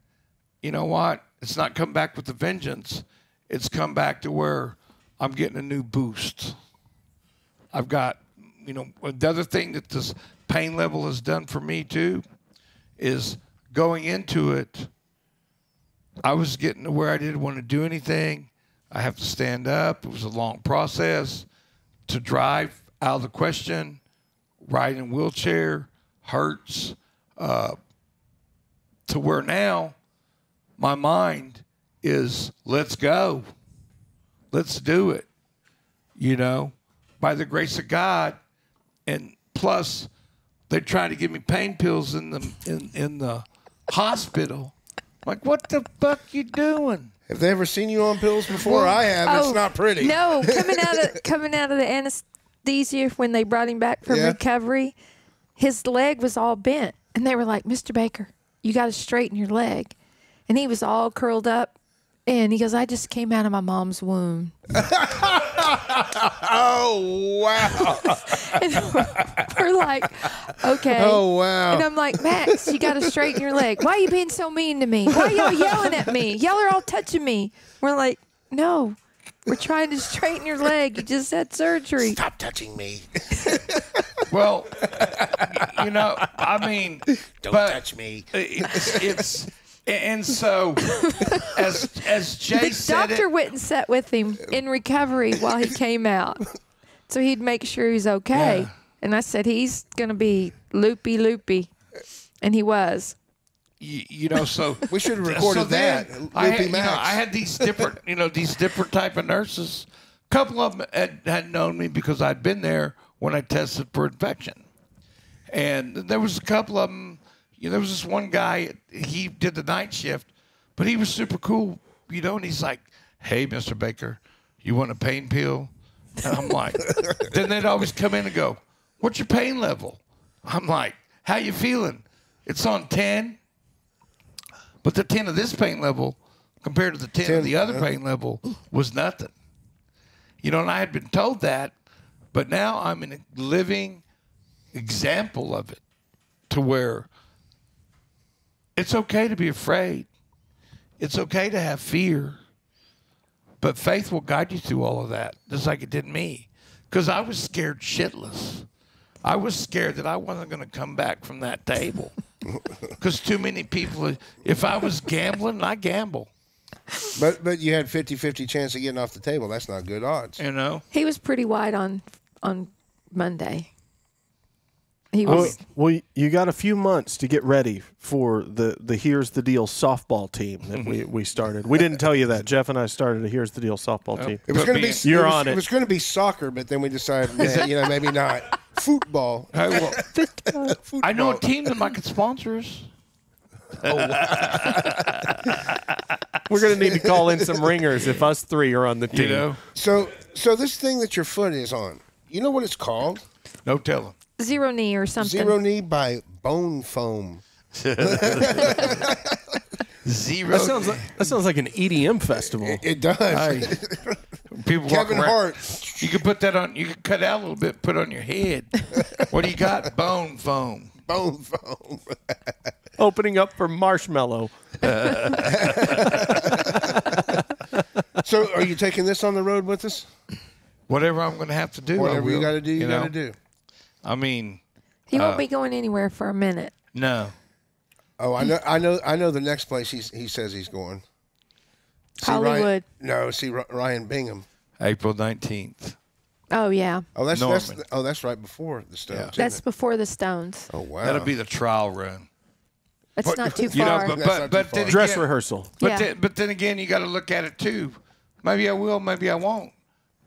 you know what? It's not come back with a vengeance. It's come back to where I'm getting a new boost. I've got, you know, the other thing that this pain level has done for me too is going into it, I was getting to where I didn't want to do anything. I have to stand up. It was a long process. To drive, out of the question. Riding in a wheelchair hurts. to where now my mind is, let's go. Let's do it. You know, by the grace of God. And plus, they try to give me pain pills in the hospital. Like, what the fuck you doing? Have they ever seen you on pills before? I have. It's not pretty. No, coming out of the anesthesia when they brought him back from recovery, his leg was all bent, and they were like, "Mr. Baker, you got to straighten your leg," and he was all curled up, and he goes, "I just came out of my mom's womb." Oh, wow. And we're like, okay. Oh, wow. And I'm like, Max, you got to straighten your leg. Why are you being so mean to me? Why are y'all yelling at me? Y'all are all touching me. We're like, no, we're trying to straighten your leg. You just had surgery. Stop touching me. Well, you know, I mean, don't touch me. It's and so as Jay the said, doctor went and sat with him in recovery while he came out, so he'd make sure he's okay. Yeah. And I said he's gonna be loopy, and he was. You know, so we should have recorded that. I had these different type of nurses. A couple of them had known me because I'd been there when I tested for infection, and there was a couple of them. There was this one guy. He did the night shift, but he was super cool. You know, and he's like, "Hey, Mr. Baker, you want a pain pill?" And I'm like, then they'd always come in and go, "What's your pain level?" I'm like, "How you feeling?" It's on 10. But the 10 of this pain level compared to the 10 of the other pain level was nothing. You know, and I had been told that, but now I'm in a living example of it to where it's okay to be afraid. It's okay to have fear. But faith will guide you through all of that, just like it did me. Because I was scared shitless. I was scared that I wasn't going to come back from that table. Because too many people, if I was gambling, I gamble. But you had 50-50 chance of getting off the table. That's not good odds. You know? He was pretty wide on Monday. He was. Well, you got a few months to get ready for the Here's the Deal softball team that we started. We didn't tell you that. Jeff and I started a Here's the Deal softball team. It was going to be you're on it. It was going to be soccer, but then we decided, maybe not. Football. Football. I know a team that might could sponsor us. Oh, we're going to need to call in some ringers if us three are on the team. You know? So this thing that your foot is on, you know what it's called? No telling. Zero knee or something. Zero knee by Bone Foam. Zero. That sounds like an EDM festival. It does. People Kevin walk around. Hart. You could put that on. You could cut out a little bit. Put on your head. What do you got? Bone foam. Bone Foam. Opening up for Marshmallow. So, are you taking this on the road with us? Whatever I'm going to have to do. Whatever you got to do, you got to do. I mean, he won't be going anywhere for a minute. No. Oh, I know. The next place he says he's going. Hollywood. Ryan Bingham. April 19th. Oh yeah. Oh, that's right before the Stones. Yeah. That's before the Stones. Oh wow. That'll be the trial run. It's not too far. But then dress again, rehearsal. But then again, you got to look at it too. Maybe I will, maybe I won't.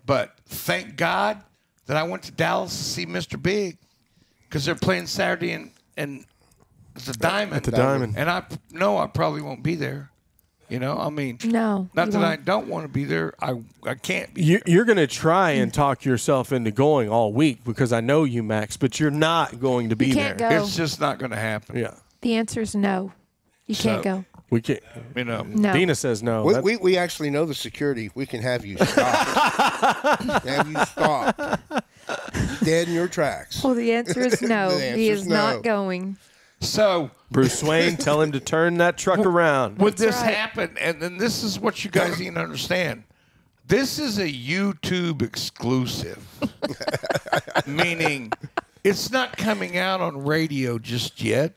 But thank God that I went to Dallas to see Mr. Big because they're playing Saturday and it's a Diamond. At the Diamond. And I know I probably won't be there. You know, I mean, no, not that I don't want to be there. I can't be. You're going to try and talk yourself into going all week because I know you, Max, but you're not going to be You there. can't go. It's just not going to happen. Yeah. The answer is no. You can't go. We can't. You know, No. Dina says no. We actually know the security. We can have you stop. Dead in your tracks. Well, the answer is no. The answer He is is no. not going. So Bruce Wayne, tell him to turn that truck around. Would this happen? And then this is what you guys need to understand. This is a YouTube exclusive, meaning it's not coming out on radio just yet.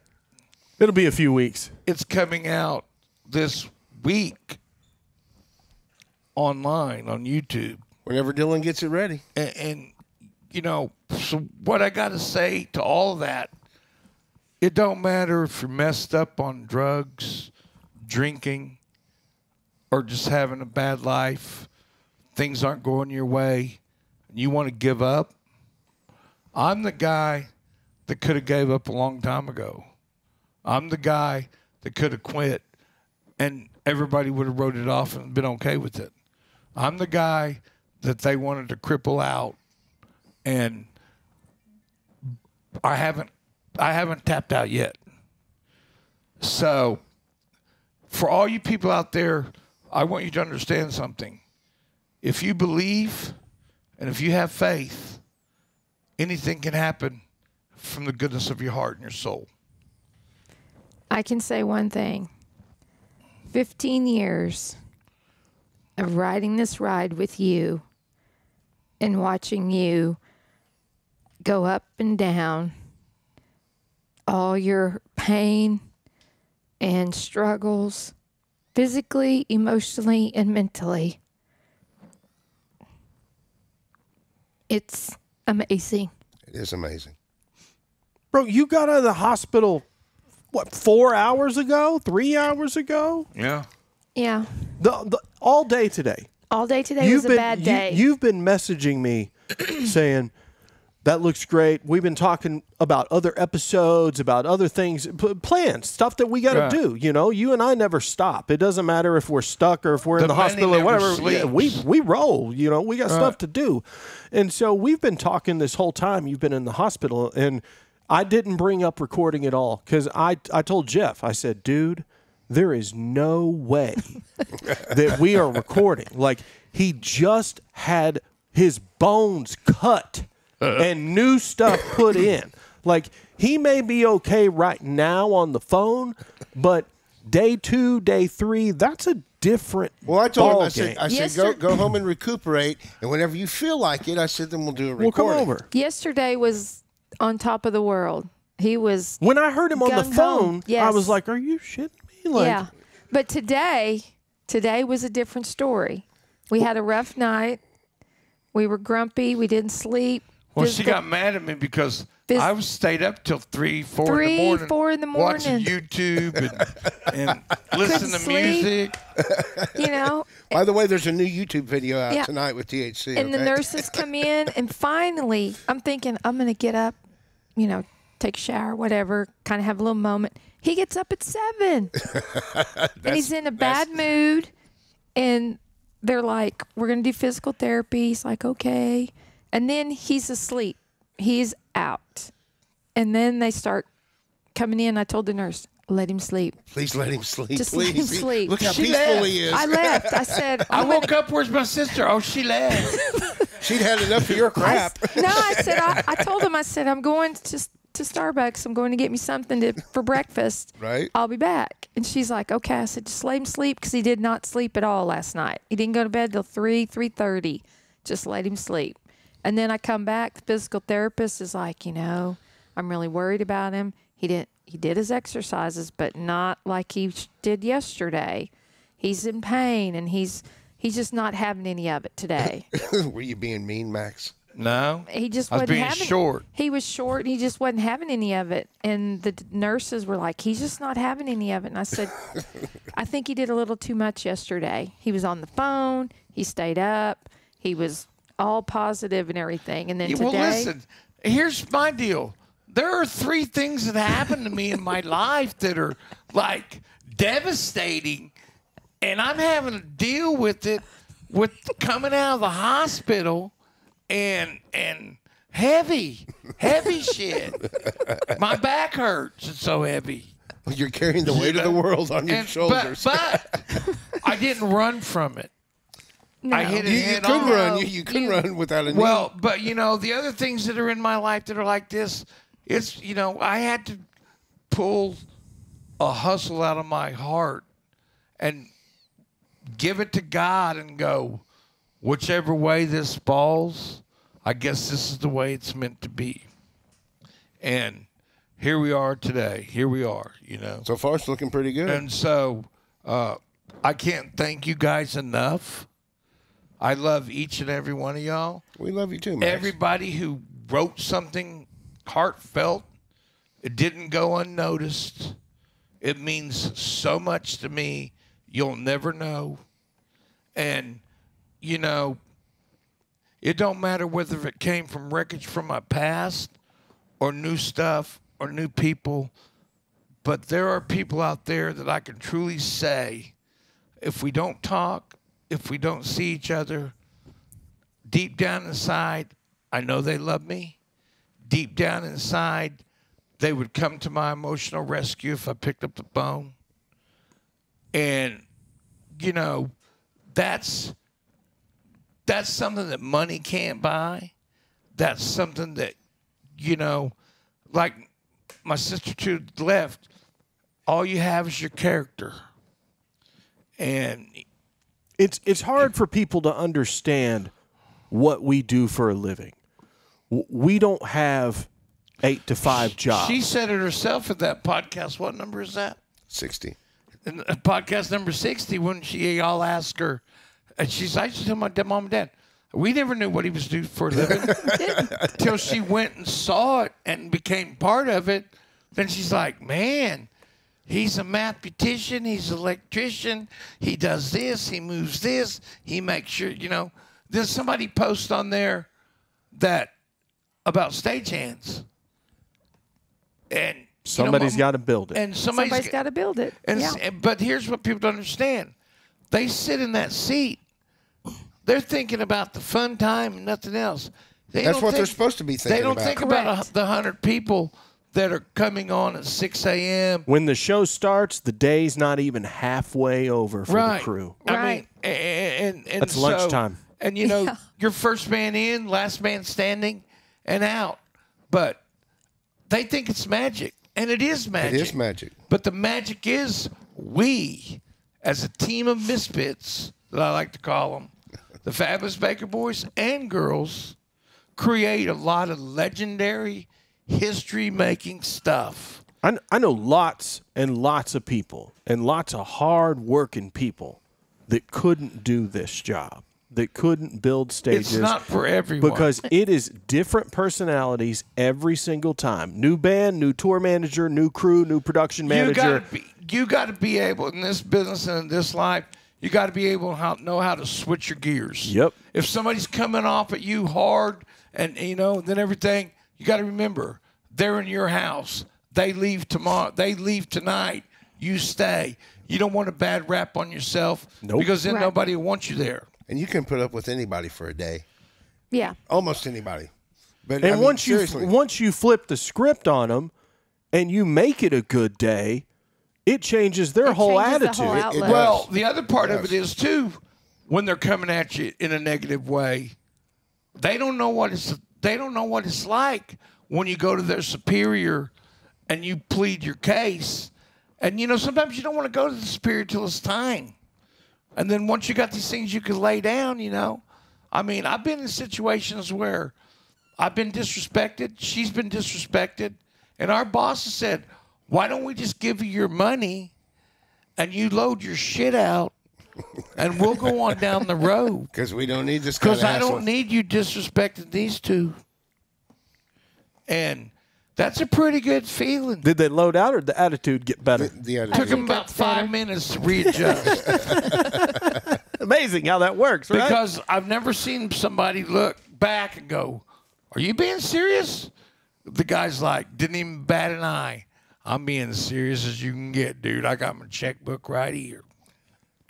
It'll be a few weeks. It's coming out this week online on YouTube. Whenever Dylan gets it ready. And you know, so what I got to say to all of that, it don't matter if you're messed up on drugs, drinking, or just having a bad life, things aren't going your way, and you want to give up. I'm the guy that could have gave up a long time ago. I'm the guy that could have quit, and everybody would have wrote it off and been okay with it. I'm the guy that they wanted to cripple out, and I haven't tapped out yet. So for all you people out there, I want you to understand something. If you believe and if you have faith, anything can happen from the goodness of your heart and your soul. I can say one thing. 15 years of riding this ride with you and watching you go up and down, all your pain and struggles, physically, emotionally, and mentally. It's amazing. It is amazing. Bro, you got out of the hospital, what, 4 hours ago? 3 hours ago? Yeah. Yeah. All day today. All day today was a bad day. You've been messaging me saying, that looks great. We've been talking about other episodes, about other things, plans, stuff that we got to do. You know, you and I never stop. It doesn't matter if we're stuck or if we're in the hospital or whatever. Yeah, we roll. You know, we got stuff to do. And so we've been talking this whole time you've been in the hospital. And I didn't bring up recording at all because I told Jeff, I said, dude, there is no way that we are recording. Like, he just had his bones cut and new stuff put in. Like, he may be okay right now on the phone, but day 2, day 3, that's a different Well, I told him, game. I said, go home and recuperate, and whenever you feel like it, I said, then we'll do a recording. We'll come over. Yesterday was on top of the world. He was When I heard him on the phone, yes. I was like, are you shitting me? Like, yeah. But today was a different story. We had a rough night. We were grumpy. We didn't sleep. Well, she got mad at me because I was stayed up till 3, 4 in the morning. 4 in the morning. Watching YouTube and listening to music. You know. By the way, there's a new YouTube video out tonight with THC. And the nurses come in, and finally, I'm thinking, I'm going to get up, you know, take a shower, whatever, kind of have a little moment. He gets up at 7. And he's in a bad mood. And they're like, we're going to do physical therapy. He's like, okay. And then he's asleep. He's out. And then they start coming in. I told the nurse, let him sleep. Please let him sleep. Just please. let him sleep. Look how She peaceful left. he is. I left. I said, I woke up, where's my sister? Oh, she left. She'd had enough of your crap. I said, I told him, I said, I'm going to Starbucks. I'm going to get me something for breakfast. Right. I'll be back. And she's like, okay. I said, just let him sleep because he did not sleep at all last night. He didn't go to bed till 3:30. Just let him sleep. And then I come back. The physical therapist is like, you know, I'm really worried about him. He did his exercises, but not like he did yesterday. He's in pain, and he's just not having any of it today. Were you being mean, Max? No. He just I was wasn't being having short. He was short, and he just wasn't having any of it. And the nurses were like, he's just not having any of it. And I said, I think he did a little too much yesterday. He was on the phone. He stayed up. He was all positive and everything. And then today. Well, listen, here's my deal. There are 3 things that happened to me in my life that are, like, devastating. And I'm having to deal with it with coming out of the hospital and heavy shit. My back hurts. It's so heavy. You're carrying the weight of the world on your shoulders. But I didn't run from it. No. I hit it you head could on. run. You could run without a knee. Well, but, you know, the other things that are in my life that are like this, it's, you know, I had to pull a hustle out of my heart and give it to God and go, whichever way this falls, I guess this is the way it's meant to be. And here we are today. Here we are, you know. So far, it's looking pretty good. And so I can't thank you guys enough. I love each and every one of y'all. We love you too, Max. Everybody who wrote something heartfelt It didn't go unnoticed. It means so much to me. You'll never know. And, you know, it don't matter whether it came from wreckage from my past or new stuff or new people, but there are people out there that I can truly say, if we don't talk, if we don't see each other, deep down inside, I know they love me. Deep down inside, they would come to my emotional rescue if I picked up the phone. And, you know, that's something that money can't buy. That's something that, you know, like my sister to the left, all you have is your character. And it's hard for people to understand what we do for a living. We don't have 8 to 5 jobs. She said it herself in that podcast. What number is that? 60. In podcast number 60, when y'all asked her, and she's, I used to tell my mom and dad, we never knew what he was doing for a living until she went and saw it and became part of it. Then she's like, man, he's a mathematician, he's an electrician, he does this, he moves this, he makes sure, you know. There's somebody post on there that about stagehands. And somebody's got to build it. And somebody's got to build it. And yeah. But here's what people don't understand. They sit in that seat. They're thinking about the fun time and nothing else. That's what they're supposed to be thinking about. They don't think about the 100 people that are coming on at 6 a.m. When the show starts, the day's not even halfway over for the crew. I mean, and that's so, lunchtime. And, you know, you're first man in, last man standing, and out. But they think it's magic, and it is magic. It is magic. But the magic is we, as a team of misfits, that I like to call them, the Fabulous Baker boys and girls, create a lot of legendary, history-making stuff. I know lots and lots of people and lots of hard-working people that couldn't do this job, that couldn't build stages. It's not for everyone. Because it is different personalities every single time. New band, new tour manager, new crew, new production manager. You got to be able, in this business and in this life, you got to be able to know how to switch your gears. Yep. If somebody's coming off at you hard and, you know, then everything, you got to remember, they're in your house. They leave tomorrow. They leave tonight. You stay. You don't want a bad rap on yourself. Nope. Because then nobody wants you there. And you can put up with anybody for a day. Yeah. Almost anybody. But and I mean, once you flip the script on them and you make it a good day, it changes their whole attitude. Well, the other part of it is, too, when they're coming at you in a negative way, they don't know what it's like when you go to their superior and you plead your case. And, you know, sometimes you don't want to go to the superior till it's time. And then once you got these things you can lay down, you know. I mean, I've been in situations where I've been disrespected. She's been disrespected. And our boss has said, why don't we just give you your money and you load your shit out and we'll go on down the road? Because we don't need this kind of Because I don't need you disrespecting these two. And that's a pretty good feeling. Did they load out or did the attitude get better? The attitude. Took them about 5 minutes to readjust. Amazing how that works, right? Because I've never seen somebody look back and go, are you being serious? The guy's like, didn't even bat an eye. I'm being as serious as you can get, dude. I got my checkbook right here.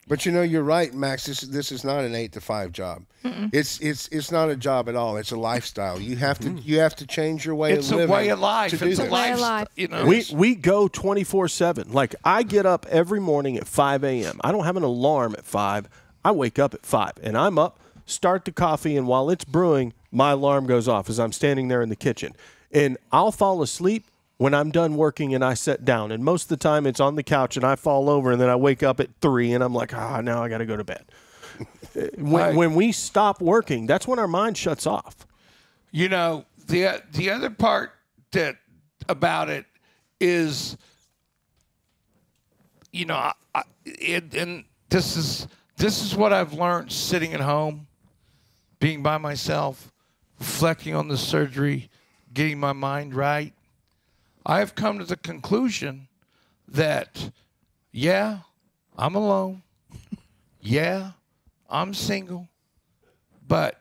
But you know, you're right, Max. This is not an 8 to 5 job. It's not a job at all. It's a lifestyle. You have to change your way of living. It's a way of life. It's a way of life. You know, we go 24/7. Like I get up every morning at 5 a.m. I don't have an alarm at 5. I wake up at 5, and I'm up, start the coffee, and while it's brewing, my alarm goes off as I'm standing there in the kitchen, and I'll fall asleep when I'm done working and I sit down. And most of the time it's on the couch and I fall over and then I wake up at 3 and I'm like, now I got to go to bed. When we stop working, that's when our mind shuts off. You know, the other part about it is, you know, and this is what I've learned sitting at home, being by myself, reflecting on the surgery, getting my mind right. I have come to the conclusion that, yeah, I'm alone. Yeah, I'm single. But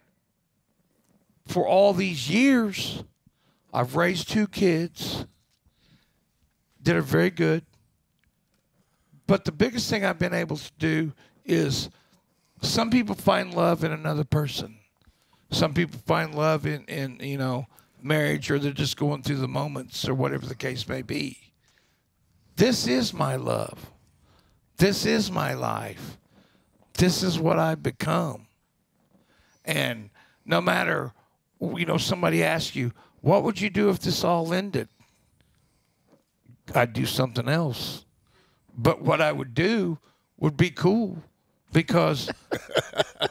for all these years, I've raised 2 kids that are very good. But the biggest thing I've been able to do is some people find love in another person. Some people find love in you know, marriage, or they're just going through the moments or whatever the case may be. This is my love. This is my life. This is what I've become. And no matter, you know, somebody asks you, what would you do if this all ended? I'd do something else. But what I would do would be cool, because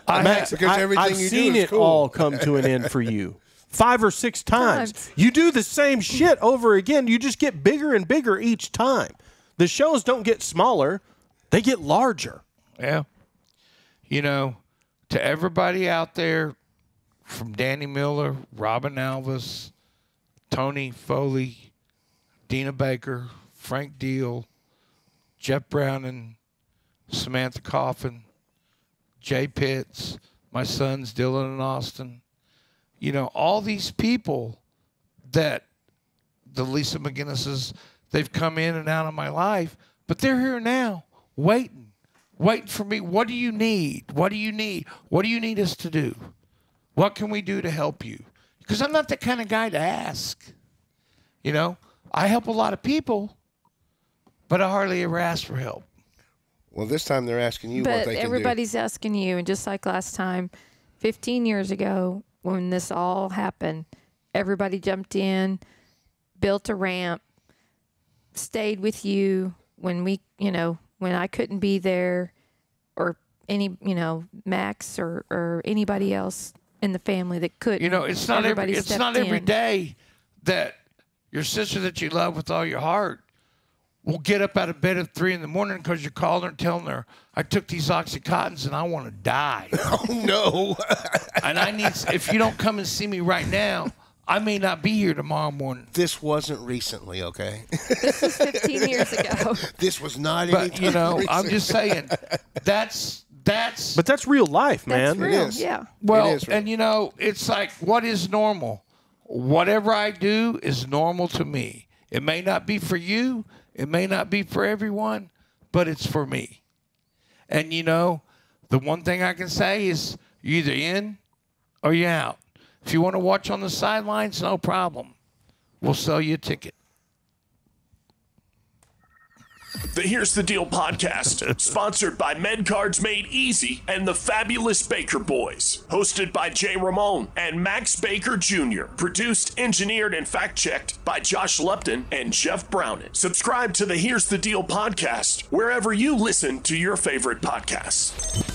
Max, I've seen it all come to an end for you 5 or 6 times. You do the same shit over again. You just get bigger and bigger each time. The shows don't get smaller. They get larger. Yeah. You know, to everybody out there, from Danny Miller, Robin Alvis, Tony Foley, Deana Baker, Frank Deal, Jeff Browning, Samantha Coffin, Jay Pitts, my sons Dylan and Austin. You know, all these people that the Lisa McGinnises, they've come in and out of my life, but they're here now, waiting for me. What do you need? What do you need? What do you need us to do? What can we do to help you? Because I'm not the kind of guy to ask. You know, I help a lot of people, but I hardly ever ask for help. Well, this time they're asking you what they can do. But everybody's asking you, and just like last time, 15 years ago when this all happened, everybody jumped in, built a ramp, stayed with you when we, you know, when I couldn't be there, or any, you know, Max or anybody else in the family that couldn't. You know, it's not every day that your sister that you love with all your heart will get up out of bed at 3 in the morning because you called her and telling her, I took these Oxycontins and I want to die. Oh, no. And I need, if you don't come and see me right now, I may not be here tomorrow morning. This wasn't recently, okay? This was 15 years ago. This was not But, you know, I'm just saying, but that's real life, man. That's real, It is. yeah. Well, It is real. and you know, it's like, what is normal? Whatever I do is normal to me. It may not be for you. It may not be for everyone, but it's for me. And, you know, the one thing I can say is you're either in or you're out. If you want to watch on the sidelines, no problem. We'll sell you a ticket. The Here's the Deal podcast, sponsored by MedCards Made Easy and the Fabulous Baker Boys. Hosted by Jay Ramone and Max Baker Jr. Produced, engineered, and fact-checked by Josh Lupton and Jeff Browning. Subscribe to the Here's the Deal podcast wherever you listen to your favorite podcasts.